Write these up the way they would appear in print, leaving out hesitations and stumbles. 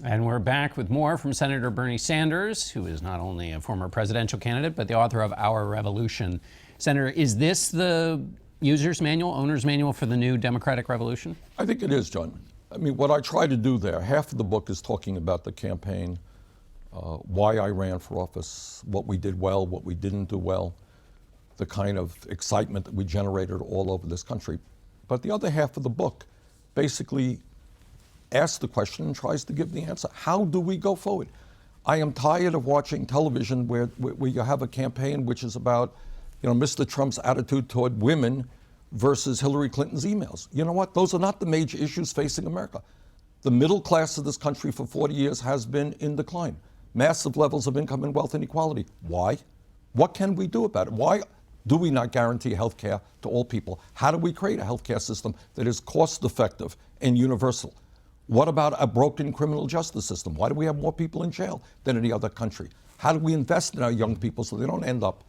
And we're back with more from Senator Bernie Sanders, who is not only a former presidential candidate, but the author of Our Revolution. Senator, is this the user's manual, owner's manual for the new democratic revolution? I think it is, John. I mean, what I try to do there, half of the book is talking about the campaign, why I ran for office, what we did well, what we didn't do well, the kind of excitement that we generated all over this country. But the other half of the book basically asks the question and tries to give the answer. How do we go forward? I am tired of watching television where you have a campaign which is about, Mr. Trump's attitude toward women versus Hillary Clinton's emails. You know what? Those are not the major issues facing America. The middle class of this country for 40 years has been in decline. Massive levels of income and wealth inequality. Why? What can we do about it? Why do we not guarantee health care to all people? How do we create a health care system that is cost effective and universal? What about a broken criminal justice system? Why do we have more people in jail than any other country? How do we invest in our young people so they don't end up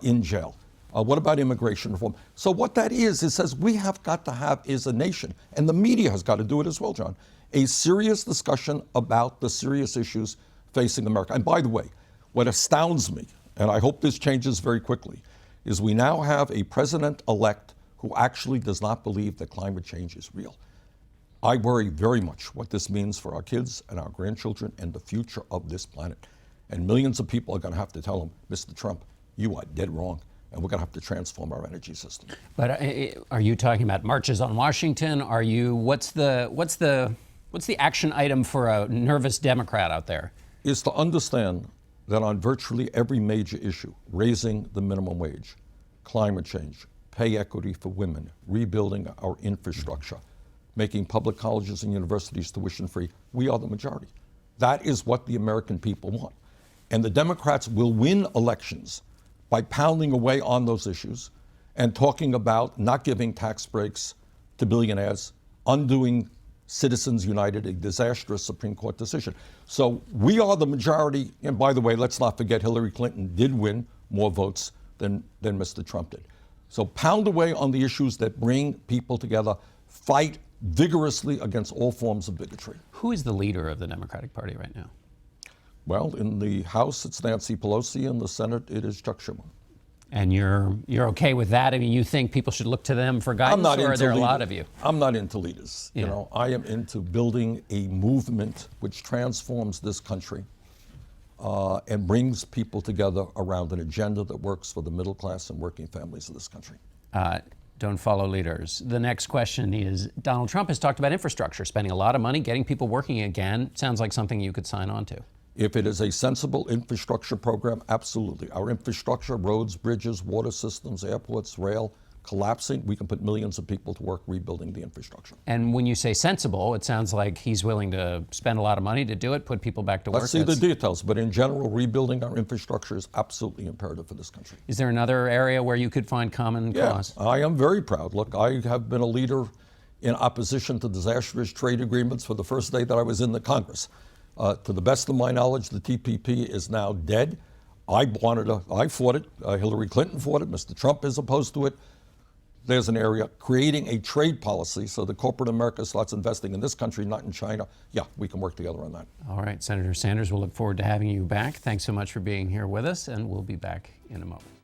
in jail? What about immigration reform? So what that is, it says we have got to have, as a nation, and the media has got to do it as well, John, a serious discussion about the serious issues facing America. And by the way, what astounds me, and I hope this changes very quickly, is we now have a president-elect who actually does not believe that climate change is real. I worry very much what this means for our kids and our grandchildren and the future of this planet. And millions of people are going to have to tell him, Mr. Trump, you are dead wrong, and we're going to have to transform our energy system. But are you talking about marches on Washington? Are you? What's the action item for a nervous Democrat out there? Is to understand that on virtually every major issue, raising the minimum wage, climate change, pay equity for women, rebuilding our infrastructure, making public colleges and universities tuition-free, we are the majority. That is what the American people want. And the Democrats will win elections by pounding away on those issues and talking about not giving tax breaks to billionaires, undoing Citizens United, a disastrous Supreme Court decision. So we are the majority, and by the way, let's not forget Hillary Clinton did win more votes than Mr. Trump did. So pound away on the issues that bring people together, fight vigorously against all forms of bigotry. Who is the leader of the Democratic Party right now? Well, in the House, it's Nancy Pelosi. In the Senate, it is Chuck Schumer. And you're okay with that? I mean, you think people should look to them for guidance, or are there a lot of you? I'm not into leaders. Yeah. I am into building a movement which transforms this country and brings people together around an agenda that works for the middle class and working families of this country. Don't follow leaders. The next question is, Donald Trump has talked about infrastructure, spending a lot of money, getting people working again. Sounds like something you could sign on to. If it is a sensible infrastructure program, absolutely. Our infrastructure, roads, bridges, water systems, airports, rail, collapsing, we can put millions of people to work rebuilding the infrastructure. And when you say sensible, it sounds like he's willing to spend a lot of money to do it, put people back to work. Let's see the details, but in general, rebuilding our infrastructure is absolutely imperative for this country. Is there another area where you could find common cause? I am very proud. Look, I have been a leader in opposition to disastrous trade agreements for the first day that I was in the Congress. To the best of my knowledge, the TPP is now dead. I fought it. Hillary Clinton fought it. Mr. Trump is opposed to it. There's an area creating a trade policy so that corporate America starts investing in this country, not in China. Yeah, we can work together on that. All right, Senator Sanders, we'll look forward to having you back. Thanks so much for being here with us, and we'll be back in a moment.